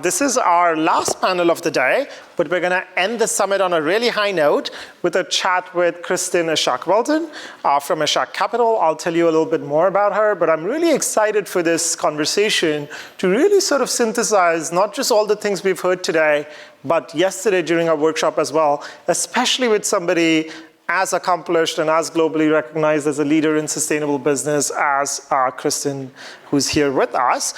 This is our last panel of the day, but we're going to end the summit on a really high note with a chat with Kristen Eshak Weldon from Eshak Capital. I'll tell you a little bit more about her, but I'm really excited for this conversation to really sort of synthesize not just all the things we've heard today, but yesterday during our workshop as well, especially with somebody as accomplished and as globally recognized as a leader in sustainable business as Kristen, who's here with us.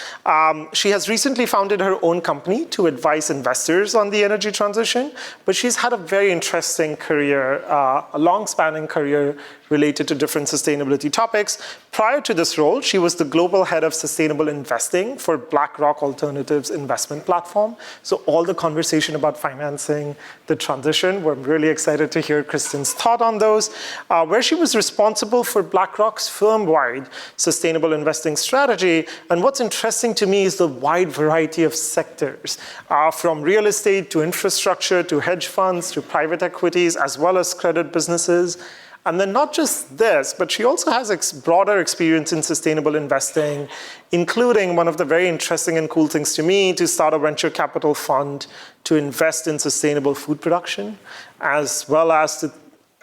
She has recently founded her own company to advise investors on the energy transition, but she's had a very interesting career, a long-spanning career related to different sustainability topics. Prior to this role, she was the global head of sustainable investing for BlackRock Alternatives investment platform. So all the conversation about financing the transition, we're really excited to hear Kristen's thought on those, where she was responsible for BlackRock's firm-wide sustainable investing strategy. And what's interesting to me is the wide variety of sectors, from real estate to infrastructure to hedge funds to private equities, as well as credit businesses. And then not just this, but she also has broader experience in sustainable investing, including one of the very interesting and cool things to me, to start a venture capital fund to invest in sustainable food production, as well as to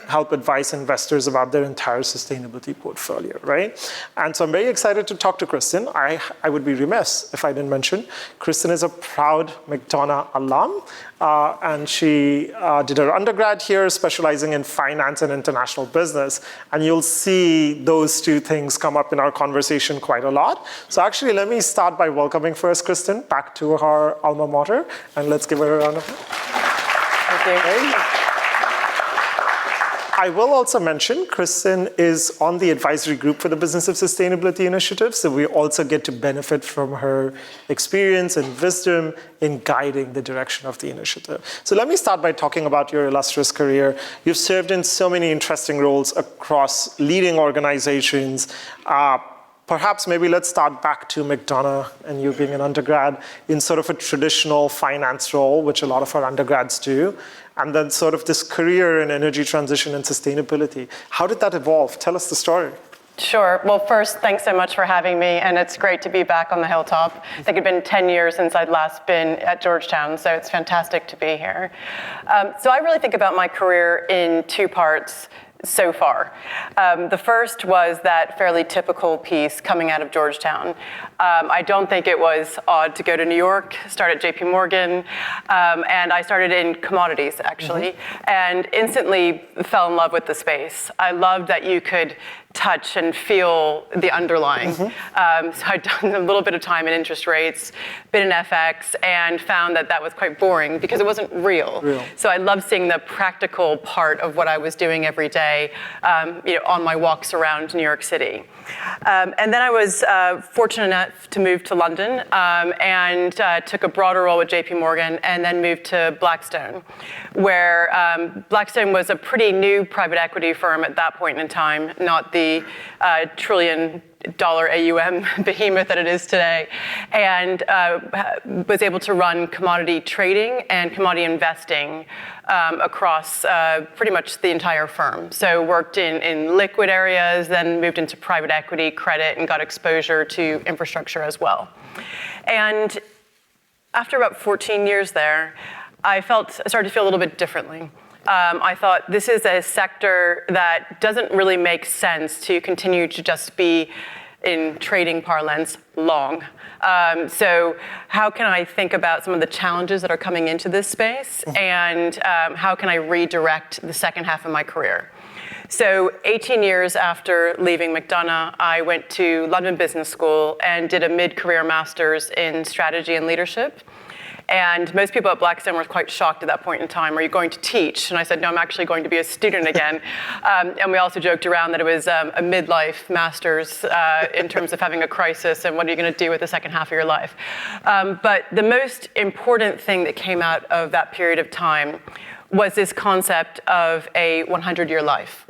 help advise investors about their entire sustainability portfolio, right? And so I'm very excited to talk to Kristen. I would be remiss if I didn't mention, Kristen is a proud McDonough alum, and she did her undergrad here, specializing in finance and international business. And you'll see those two things come up in our conversation quite a lot. So actually, let me start by welcoming first Kristen back to her alma mater, and let's give her a round of applause. Thank you. I will also mention Kristen is on the advisory group for the Business of Sustainability initiative, so we also get to benefit from her experience and wisdom in guiding the direction of the initiative. So let me start by talking about your illustrious career. You've served in so many interesting roles across leading organizations. Perhaps maybe let's start back to McDonough and you being an undergrad in sort of a traditional finance role, which a lot of our undergrads do, and then sort of this career in energy transition and sustainability. How did that evolve? Tell us the story. Sure. Well, first, thanks so much for having me, and it's great to be back on the hilltop. I think it'd been 10 years since I'd last been at Georgetown, so it's fantastic to be here. So I really think about my career in two parts so far. The first was that fairly typical piece coming out of Georgetown. I don't think it was odd to go to New York, start at JP Morgan, and I started in commodities, actually, and instantly fell in love with the space. I loved that you could touch and feel the underlying. So I'd done a little bit of time in interest rates, been in FX, and found that that was quite boring because it wasn't real. So I loved seeing the practical part of what I was doing every day, on my walks around New York City. And then I was fortunate enough to move to London and took a broader role with JP Morgan and then moved to Blackstone, where Blackstone was a pretty new private equity firm at that point in time, not the $1 trillion AUM behemoth that it is today, and was able to run commodity trading and commodity investing across pretty much the entire firm. So worked in liquid areas, then moved into private equity, credit, and got exposure to infrastructure as well. And after about 14 years there, I started to feel a little bit differently. I thought this is a sector that doesn't really make sense to continue to just be, in trading parlance, long. So how can I think about some of the challenges that are coming into this space, and how can I redirect the second half of my career? So 18 years after leaving McDonough, I went to London Business School and did a mid-career master's in strategy and leadership. And most people at Blackstone were quite shocked at that point in time. Are you going to teach? And I said, no, I'm actually going to be a student again. And we also joked around that it was a midlife master's in terms of having a crisis and what are you going to do with the second half of your life. But the most important thing that came out of that period of time was this concept of a 100-year life.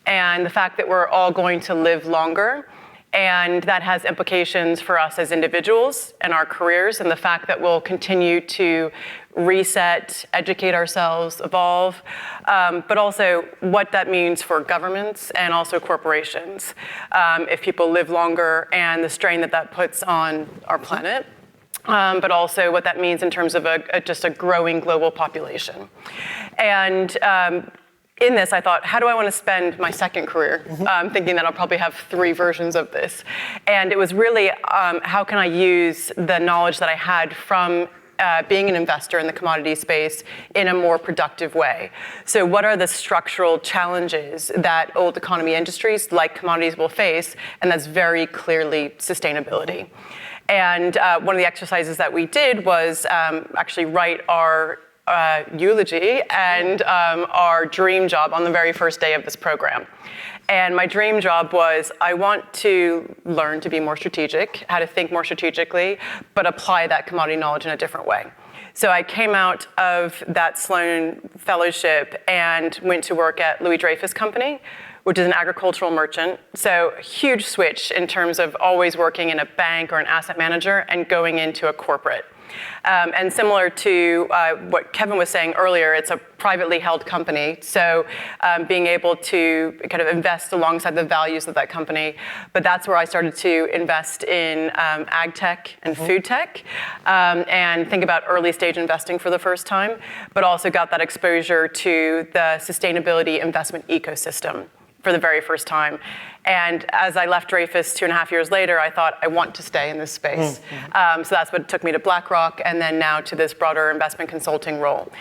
And the fact that we're all going to live longer, and that has implications for us as individuals and our careers, and the fact that we'll continue to reset, educate ourselves, evolve, but also what that means for governments and also corporations. If people live longer and the strain that that puts on our planet, but also what that means in terms of just a growing global population. And in this, I thought, how do I want to spend my second career? Thinking that I'll probably have 3 versions of this. And it was really, how can I use the knowledge that I had from being an investor in the commodity space in a more productive way? So what are the structural challenges that old economy industries like commodities will face? And that's very clearly sustainability. And one of the exercises that we did was actually write our eulogy and our dream job on the very first day of this program. And my dream job was, I want to learn to be more strategic, how to think more strategically, but apply that commodity knowledge in a different way. So I came out of that Sloan Fellowship and went to work at Louis Dreyfus Company, which is an agricultural merchant. So huge switch in terms of always working in a bank or an asset manager and going into a corporate. And similar to what Kevin was saying earlier, it's a privately held company, so being able to kind of invest alongside the values of that company. But that's where I started to invest in ag tech and food tech, and think about early stage investing for the first time, but also got that exposure to the sustainability investment ecosystem for the very first time. And as I left Dreyfus 2.5 years later, I thought, I want to stay in this space. So that's what took me to BlackRock, and then now to this broader investment consulting role.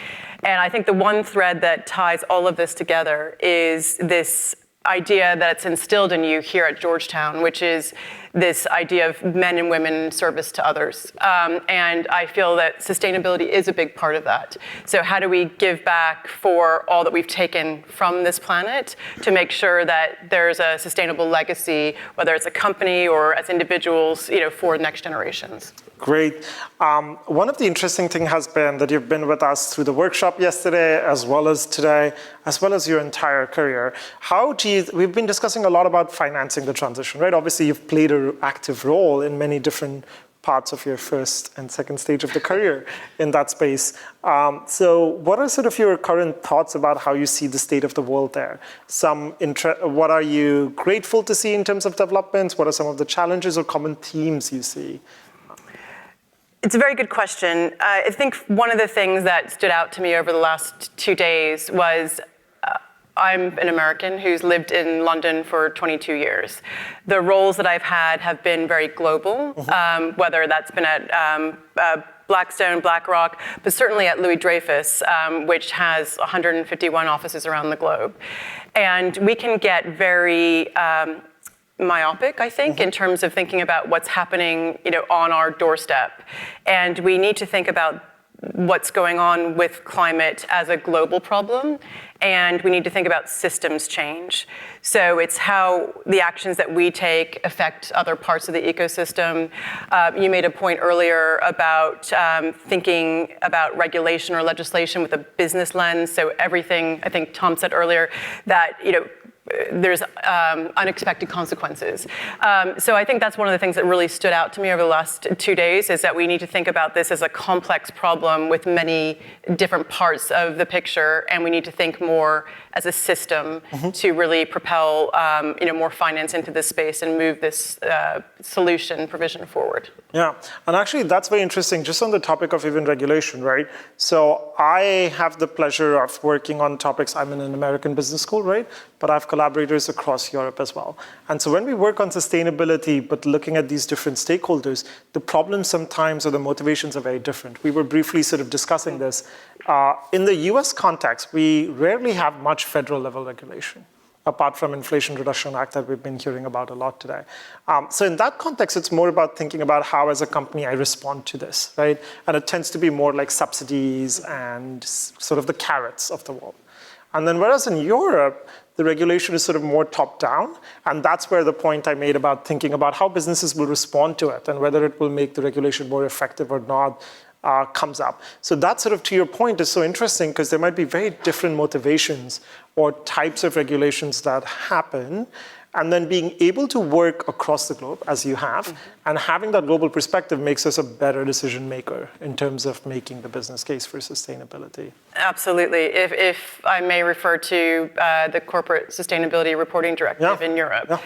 And I think the one thread that ties all of this together is this idea that's instilled in you here at Georgetown, which is this idea of men and women in service to others. And I feel that sustainability is a big part of that. So how do we give back for all that we've taken from this planet to make sure that there's a sustainable legacy, whether it's a company or as individuals, for next generations? Great. One of the interesting things has been that you've been with us through the workshop yesterday, as well as today, as well as your entire career. We've been discussing a lot about financing the transition, right? Obviously, you've played an active role in many different parts of your first and second stage of the career in that space. So what are sort of your current thoughts about how you see the state of the world there? What are you grateful to see in terms of developments? What are some of the challenges or common themes you see? It's a very good question. I think one of the things that stood out to me over the last 2 days was I'm an American who's lived in London for 22 years. The roles that I've had have been very global, whether that's been at Blackstone, BlackRock, but certainly at Louis Dreyfus, which has 151 offices around the globe. And we can get very myopic, I think, in terms of thinking about what's happening, on our doorstep. And we need to think about what's going on with climate as a global problem, and we need to think about systems change. So it's how the actions that we take affect other parts of the ecosystem. You made a point earlier about thinking about regulation or legislation with a business lens. So everything, I think Tom said earlier, that there's unexpected consequences. So I think that's one of the things that really stood out to me over the last 2 days, is that we need to think about this as a complex problem with many different parts of the picture, and we need to think more as a system to really propel more finance into this space and move this solution provision forward. Yeah, and actually that's very interesting, just on the topic of even regulation, right? So I have the pleasure of working on topics. I'm in an American business school, right? But I have collaborators across Europe as well. And so when we work on sustainability, but looking at these different stakeholders, the problems sometimes or the motivations are very different. We were briefly sort of discussing this. In the US context, we rarely have much federal level regulation, apart from Inflation Reduction Act that we've been hearing about a lot today. So in that context, it's more about thinking about how as a company I respond to this, right? And it tends to be more like subsidies and sort of the carrots of the world. And then whereas in Europe, the regulation is sort of more top-down, and that's where the point I made about thinking about how businesses will respond to it and whether it will make the regulation more effective or not comes up. So that sort of, to your point, is so interesting because there might be very different motivations or types of regulations that happen, and then being able to work across the globe, as you have, and having that global perspective makes us a better decision maker in terms of making the business case for sustainability. Absolutely. If I may refer to the Corporate Sustainability Reporting Directive in Europe.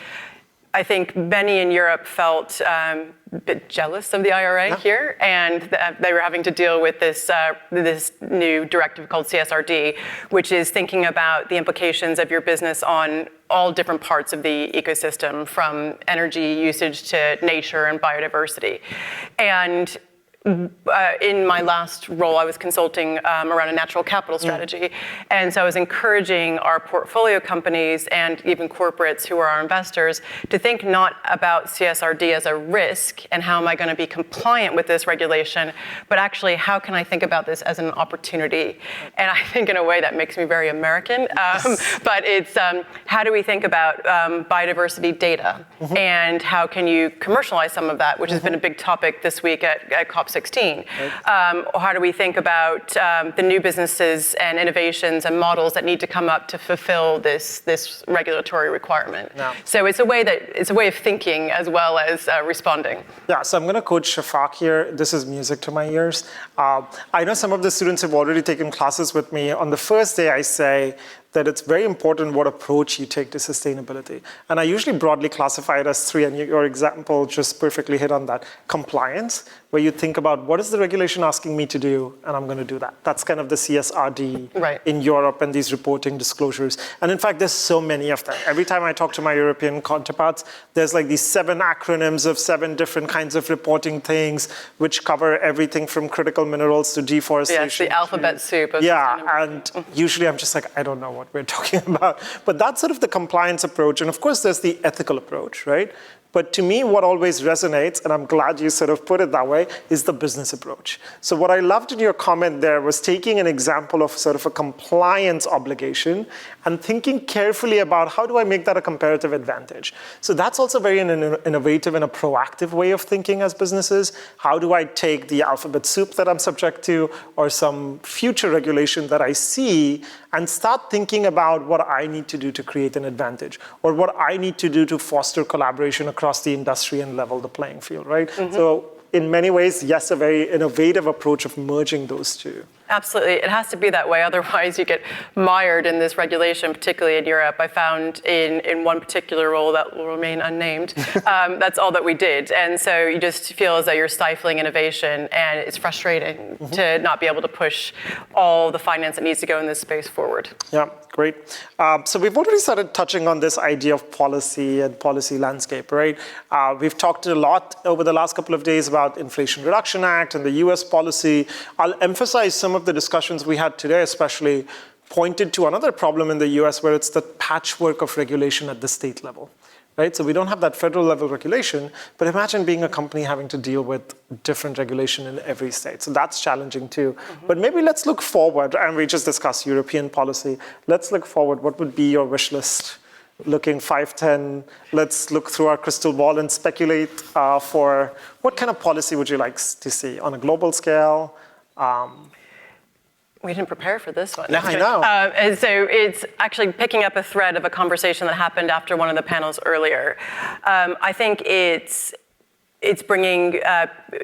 I think many in Europe felt a bit jealous of the IRA here, and they were having to deal with this new directive called CSRD, which is thinking about the implications of your business on all different parts of the ecosystem, from energy usage to nature and biodiversity. And in my last role, I was consulting around a natural capital strategy. And so I was encouraging our portfolio companies and even corporates who are our investors to think not about CSRD as a risk and how am I going to be compliant with this regulation, but actually how can I think about this as an opportunity? And I think in a way that makes me very American, but it's how do we think about biodiversity data and how can you commercialize some of that, which has been a big topic this week at COP16. How do we think about the new businesses and innovations and models that need to come up to fulfill this regulatory requirement? Yeah. So it's a way of thinking as well as responding. Yeah, so I'm going to quote Shafak here. This is music to my ears. I know some of the students have already taken classes with me. On the first day, I say that it's very important what approach you take to sustainability. And I usually broadly classify it as three, and your example just perfectly hit on that. Compliance, where you think about what is the regulation asking me to do, and I'm going to do that. That's kind of the CSRD in Europe and these reporting disclosures. And in fact, there's so many of them. Every time I talk to my European counterparts, there's like these 7 acronyms of 7 different kinds of reporting things, which cover everything from critical minerals to deforestation. Yes, the alphabet soup of and usually I'm just like, I don't know what we're talking about. But that's sort of the compliance approach. And of course, there's the ethical approach, right? But to me, what always resonates, and I'm glad you sort of put it that way, is the business approach. So what I loved in your comment there was taking an example of sort of a compliance obligation and thinking carefully about how do I make that a comparative advantage. So that's also very an innovative and a proactive way of thinking as businesses. How do I take the alphabet soup that I'm subject to or some future regulation that I see and start thinking about what I need to do to create an advantage or what I need to do to foster collaboration across the industry and level the playing field, right? So in many ways, yes, a very innovative approach of merging those two. Absolutely. It has to be that way. Otherwise, you get mired in this regulation, particularly in Europe. I found in one particular role that will remain unnamed, that's all that we did. And so you just feel as though you're stifling innovation, and it's frustrating to not be able to push all the finance that needs to go in this space forward. Yeah, great. So we've already started touching on this idea of policy and policy landscape, right? We've talked a lot over the last couple of days about Inflation Reduction Act and the US policy. I'll emphasize some of the discussions we had today, especially pointed to another problem in the US where it's the patchwork of regulation at the state level, right? So we don't have that federal level regulation, but imagine being a company having to deal with different regulation in every state. So that's challenging too. But maybe let's look forward, and we just discussed European policy. Let's look forward. What would be your wish list? Looking 5, 10, let's look through our crystal ball and speculate for what kind of policy would you like to see on a global scale? We didn't prepare for this one. Yeah, I know. And so it's actually picking up a thread of a conversation that happened after one of the panels earlier. I think it's bringing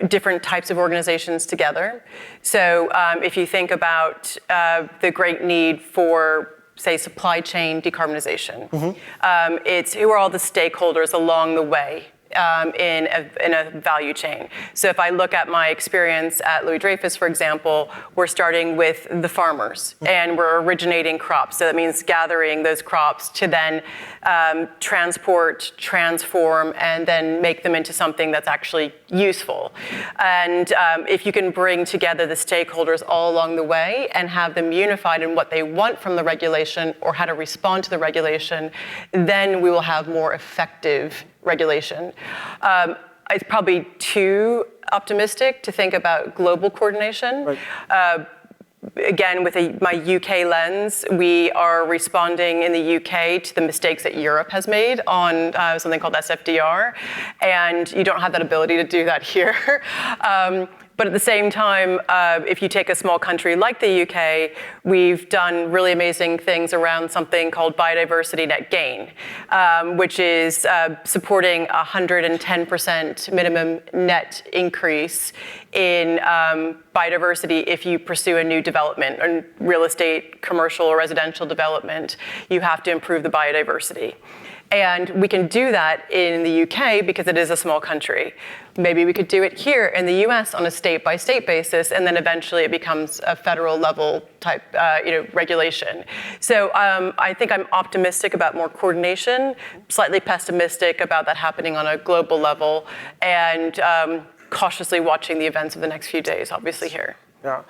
different types of organizations together. So if you think about the great need for, say, supply chain decarbonization, it's who are all the stakeholders along the way in a value chain. So if I look at my experience at Louis Dreyfus, for example, we're starting with the farmers and we're originating crops. So that means gathering those crops to then transport, transform, and then make them into something that's actually useful. And if you can bring together the stakeholders all along the way and have them unified in what they want from the regulation or how to respond to the regulation, then we will have more effective regulation. It's probably too optimistic to think about global coordination. Right. Again, with my UK lens, we are responding in the UK to the mistakes that Europe has made on something called SFDR, and you don't have that ability to do that here. But at the same time, if you take a small country like the UK, we've done really amazing things around something called biodiversity net gain, which is supporting 110% minimum net increase in biodiversity if you pursue a new development, or real estate, commercial, or residential development. You have to improve the biodiversity. And we can do that in the UK because it is a small country. Maybe we could do it here in the US on a state-by-state basis, and then eventually it becomes a federal level type regulation. So I think I'm optimistic about more coordination, slightly pessimistic about that happening on a global level, and cautiously watching the events of the next few days, obviously here. Yeah.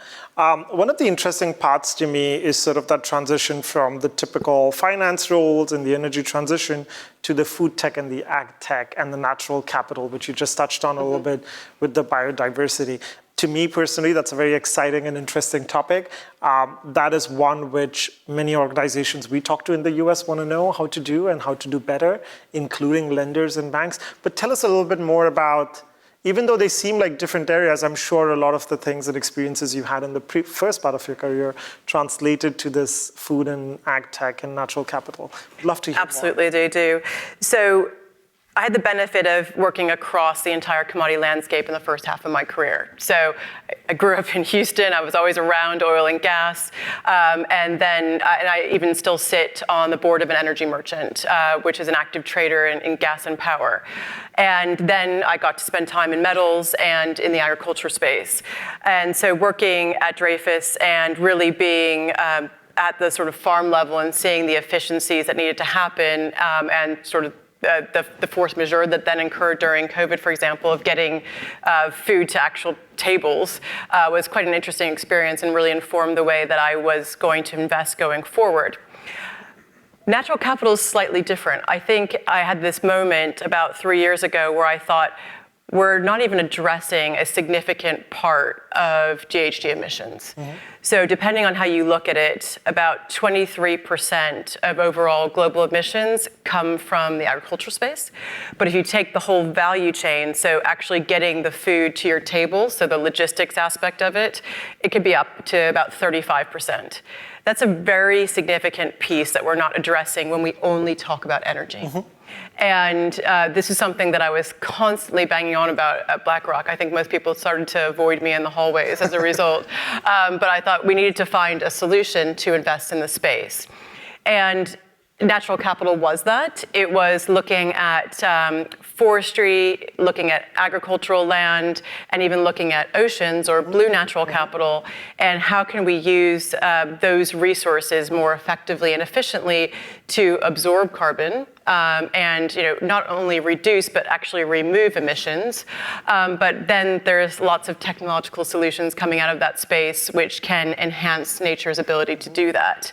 One of the interesting parts to me is sort of that transition from the typical finance roles and the energy transition to the food tech and the ag tech and the natural capital, which you just touched on a little bit with the biodiversity. To me personally, that's a very exciting and interesting topic. That is one which many organizations we talk to in the US want to know how to do and how to do better, including lenders and banks. But tell us a little bit more about, even though they seem like different areas, I'm sure a lot of the things and experiences you had in the first part of your career translated to this food and ag tech and natural capital. I'd love to hear Absolutely, more. they do. So I had the benefit of working across the entire commodity landscape in the first half of my career. So I grew up in Houston. I was always around oil and gas. And I even still sit on the board of an energy merchant, which is an active trader in gas and power. And then I got to spend time in metals and in the agriculture space. And so working at Dreyfus and really being at the sort of farm level and seeing the efficiencies that needed to happen and sort of the force majeure that then occurred during COVID, for example, of getting food to actual tables was quite an interesting experience and really informed the way that I was going to invest going forward. Natural capital is slightly different. I think I had this moment about 3 years ago where I thought, we're not even addressing a significant part of GHG emissions. Mm-hmm. So depending on how you look at it, about 23% of overall global emissions come from the agricultural space. But if you take the whole value chain, so actually getting the food to your table, so the logistics aspect of it, it could be up to about 35%. That's a very significant piece that we're not addressing when we only talk about energy. Mm-hmm. And this is something that I was constantly banging on about at BlackRock. I think most people started to avoid me in the hallways as a result. But I thought we needed to find a solution to invest in the space. And natural capital was that. It was looking at forestry, looking at agricultural land, and even looking at oceans or blue natural capital, and how can we use those resources more effectively and efficiently to absorb carbon and not only reduce but actually remove emissions. But then there's lots of technological solutions coming out of that space which can enhance nature's ability to do that.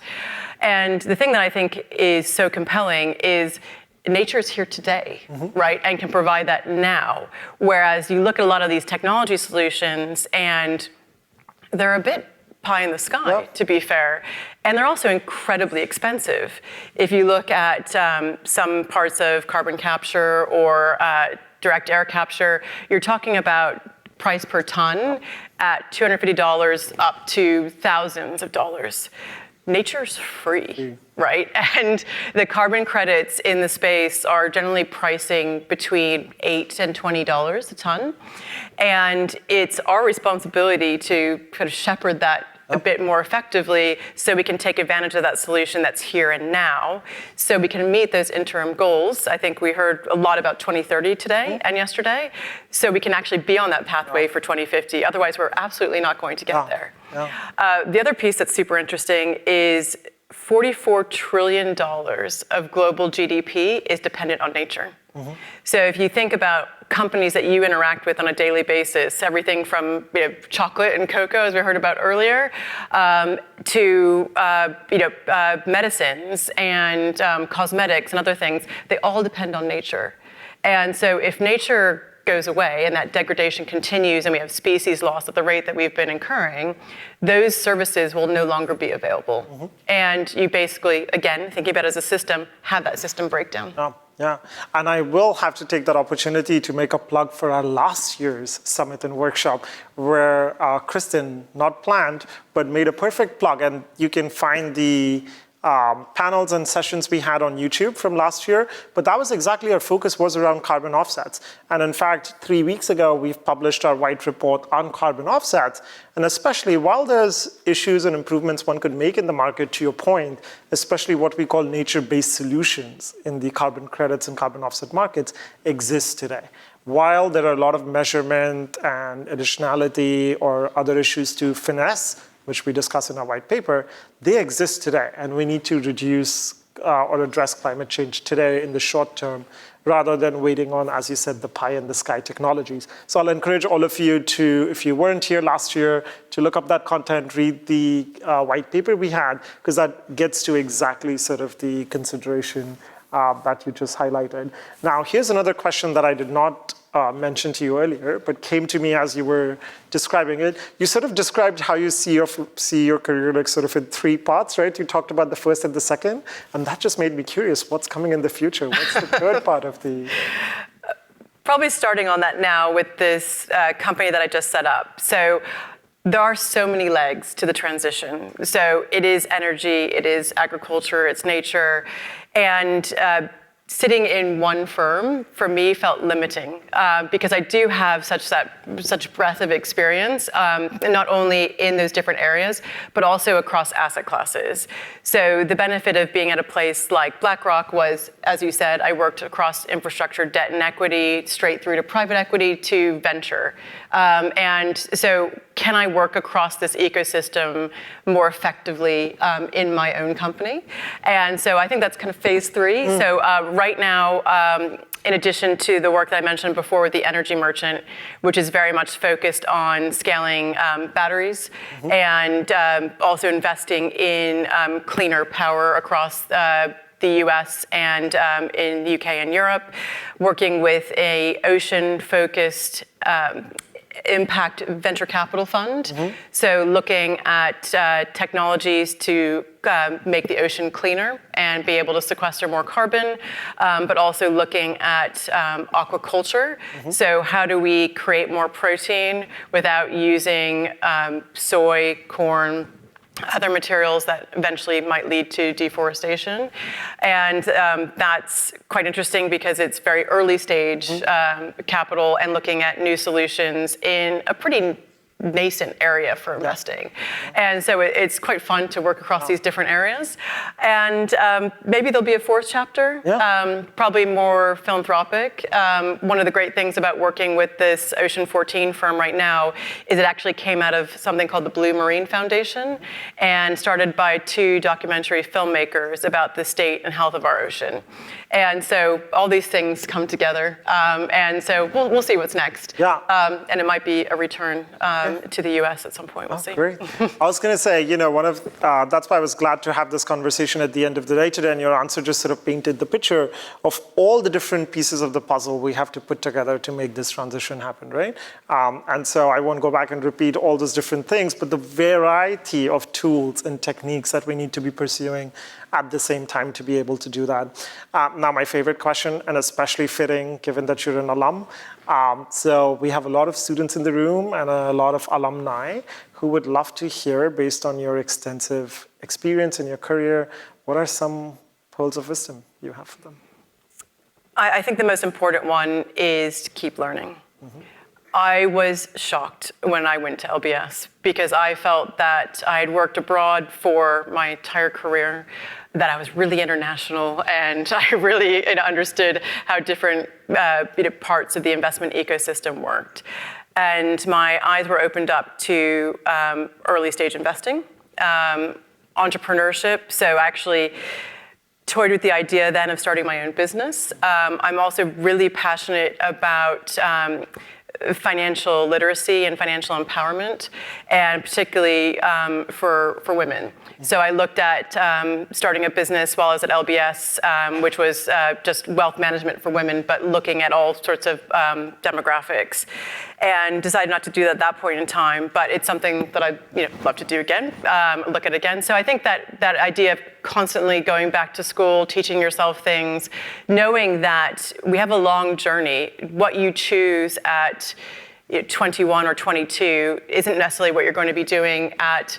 And the thing that I think is so compelling is nature is here today, mm-hmm. right, and can provide that now. Whereas you look at a lot of these technology solutions and they're a bit pie in the sky, yep. to be fair. And they're also incredibly expensive. If you look at some parts of carbon capture or direct air capture, you're talking about price per ton at $250 up to thousands of dollars. Nature's free, right? And the carbon credits in the space are generally pricing between $8 and $20 a ton. And it's our responsibility to kind of shepherd that a bit more effectively so we can take advantage of that solution that's here and now so we can meet those interim goals. I think we heard a lot about 2030 today mm-hmm. and yesterday, so we can actually be on that pathway for 2050. Otherwise, we're absolutely not going to get there. The other piece that's super interesting is $44 trillion of global GDP is dependent on nature. Mm-hmm. So if you think about companies that you interact with on a daily basis, everything from chocolate and cocoa, as we heard about earlier, to medicines and cosmetics and other things, they all depend on nature. And so if nature goes away and that degradation continues and we have species loss at the rate that we've been incurring, those services will no longer be available. Mm-hmm. And you basically, again, thinking about it as a system, have that system breakdown. Yeah, and I will have to take that opportunity to make a plug for our last year's summit and workshop where Kristen, not planned, but made a perfect plug. And you can find the panels and sessions we had on YouTube from last year, but that was exactly our focus was around carbon offsets. And in fact, 3 weeks ago, we've published our white report on carbon offsets. And especially while there's issues and improvements one could make in the market, to your point, especially what we call nature-based solutions in the carbon credits and carbon offset markets exist today. While there are a lot of measurement and additionality or other issues to finesse, which we discuss in our white paper, they exist today, and we need to reduce or address climate change today in the short term, rather than waiting on, as you said, the pie in the sky technologies. So I'll encourage all of you to, if you weren't here last year, to look up that content, read the white paper we had, because that gets to exactly sort of the consideration that you just highlighted. Now, here's another question that I did not mention to you earlier, but came to me as you were describing it. You sort of described how you see your career like sort of in 3 parts, right? You talked about the first and the second, and that just made me curious. What's coming in the future? What's the third part of the... Probably starting on that now with this company that I just set up. So there are so many legs to the transition. So it is energy, it is agriculture, it's nature, and sitting in one firm, for me, felt limiting because I do have such breadth of experience, not only in those different areas, but also across asset classes. So the benefit of being at a place like BlackRock was, as you said, I worked across infrastructure, debt and equity, straight through to private equity to venture. And so can I work across this ecosystem more effectively in my own company? And so I think that's kind of phase 3. So right now, in addition to the work that I mentioned before with the energy merchant, which is very much focused on scaling batteries and also investing in cleaner power across the US and in the UK and Europe, working with a ocean-focused impact venture capital fund. So looking at technologies to make the ocean cleaner and be able to sequester more carbon, but also looking at aquaculture. So how do we create more protein without using soy, corn, other materials that eventually might lead to deforestation. And that's quite interesting because it's very early stage capital and looking at new solutions in a pretty nascent area for investing. And so it's quite fun to work across these different areas. And maybe there'll be a 4th chapter, probably more philanthropic. One of the great things about working with this Ocean 14 firm right now is it actually came out of something called the Blue Marine Foundation and started by 2 documentary filmmakers about the state and health of our ocean. And so all these things come together. And so we'll see what's next. And it might be a return to the US at some point. We'll see. Great. I was going to say, that's why I was glad to have this conversation at the end of the day today, and your answer just sort of painted the picture of all the different pieces of the puzzle we have to put together to make this transition happen, right? And so I won't go back and repeat all those different things, but the variety of tools and techniques that we need to be pursuing at the same time to be able to do that. Now, my favorite question, and especially fitting given that you're an alum. So we have a lot of students in the room and a lot of alumni who would love to hear, based on your extensive experience in your career, what are some pearls of wisdom you have for them? I think the most important one is to keep learning. I was shocked when I went to LBS because I felt that I had worked abroad for my entire career, that I was really international, and I really understood how different parts of the investment ecosystem worked. And my eyes were opened up to early stage investing, entrepreneurship. So actually toyed with the idea then of starting my own business. I'm also really passionate about financial literacy and financial empowerment, and particularly for women. So I looked at starting a business while I was at LBS, which was just wealth management for women, but looking at all sorts of demographics, and decided not to do that at that point in time. But it's something that I'd love to do again, look at again. So I think that idea of constantly going back to school, teaching yourself things, knowing that we have a long journey. What you choose at 21 or 22 isn't necessarily what you're going to be doing at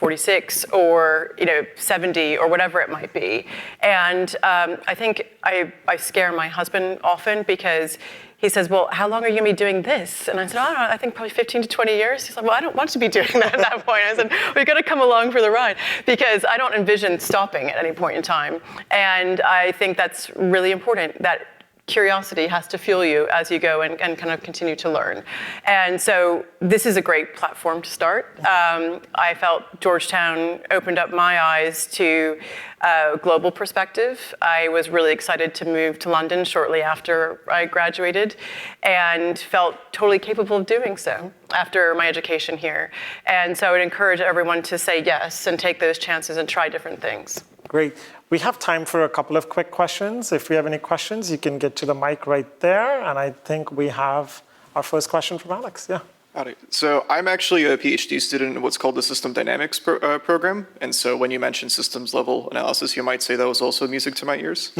46 or 70 or whatever it might be. And I think I scare my husband often because he says, well, how long are you going to be doing this? And I said, I don't know, I think probably 15 to 20 years. He's like, well, I don't want to be doing that at that point. I said, we've got to come along for the ride because I don't envision stopping at any point in time. And I think that's really important, that curiosity has to fuel you as you go and kind of continue to learn. And so this is a great platform to start. I felt Georgetown opened up my eyes to a global perspective. I was really excited to move to London shortly after I graduated and felt totally capable of doing so after my education here. And so I would encourage everyone to say yes and take those chances and try different things. Great. We have time for a couple of quick questions. If we have any questions, you can get to the mic right there. And I think we have our first question from Alex. Yeah. Howdy. So I'm actually a PhD student in what's called the System Dynamics program. And so when you mentioned systems level analysis, you might say that was also music to my ears.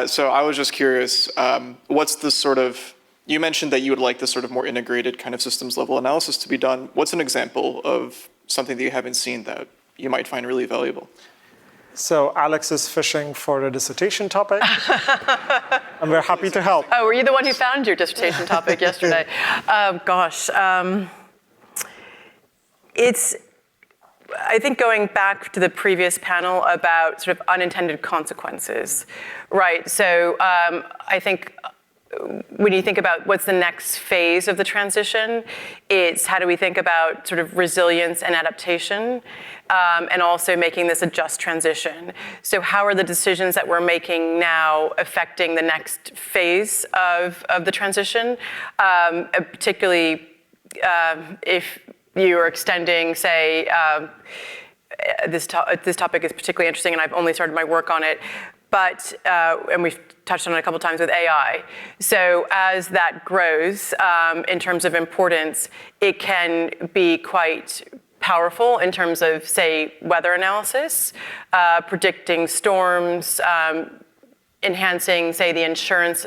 So I was just curious, what's the sort of, you mentioned that you would like this sort of more integrated kind of systems level analysis to be done. What's an example of something that you haven't seen that you might find really valuable? So Alex is fishing for a dissertation topic, and we're happy to help. Oh, were you the one who found your dissertation topic yesterday? Gosh. It's, I think going back to the previous panel about sort of unintended consequences, right? So I think when you think about what's the next phase of the transition, it's how do we think about sort of resilience and adaptation, and also making this a just transition. So how are the decisions that we're making now affecting the next phase of the transition, particularly if you are extending, say, this topic is particularly interesting, and I've only started my work on it, but, and we've touched on it a couple times with AI. So as that grows in terms of importance, it can be quite powerful in terms of, say, weather analysis, predicting storms, enhancing, say, the insurance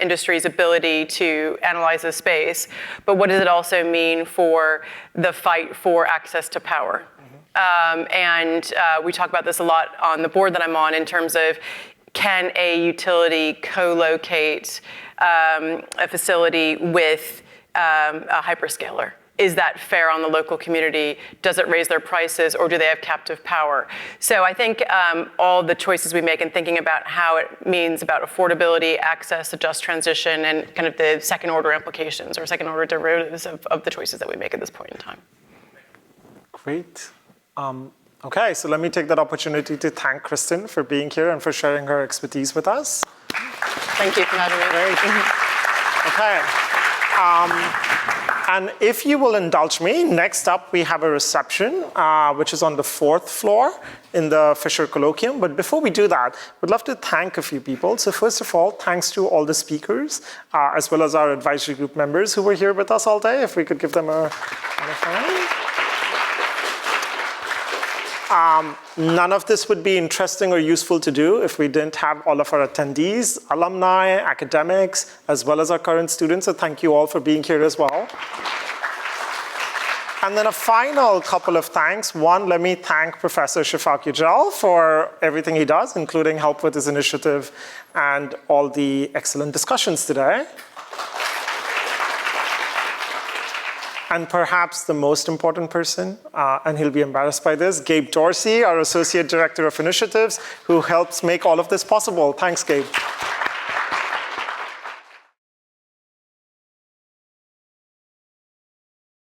industry's ability to analyze the space. But what does it also mean for the fight for access to power? And we talk about this a lot on the board that I'm on in terms of, can a utility co-locate a facility with a hyperscaler? Is that fair on the local community? Does it raise their prices, or do they have captive power? So I think all the choices we make in thinking about how it means about affordability, access, a just transition, and kind of the second order implications or second order derivatives of the choices that we make at this point in time. Great. Okay, so let me take that opportunity to thank Kristen for being here and for sharing her expertise with us. Thank you for having me. Great. Okay. And if you will indulge me, next up we have a reception, which is on the 4th floor in the Fisher Colloquium. But before we do that, we'd love to thank a few people. So first of all, thanks to all the speakers, as well as our advisory group members who were here with us all day. If we could give them a hand. None of this would be interesting or useful to do if we didn't have all of our attendees, alumni, academics, as well as our current students. So thank you all for being here as well. And then a final couple of thanks. One, let me thank Professor Eshak Weldon for everything he does, including help with his initiative and all the excellent discussions today. And perhaps the most important person, and he'll be embarrassed by this, Gabe Dorsey, our Associate Director of Initiatives, who helps make all of this possible. Thanks, Gabe.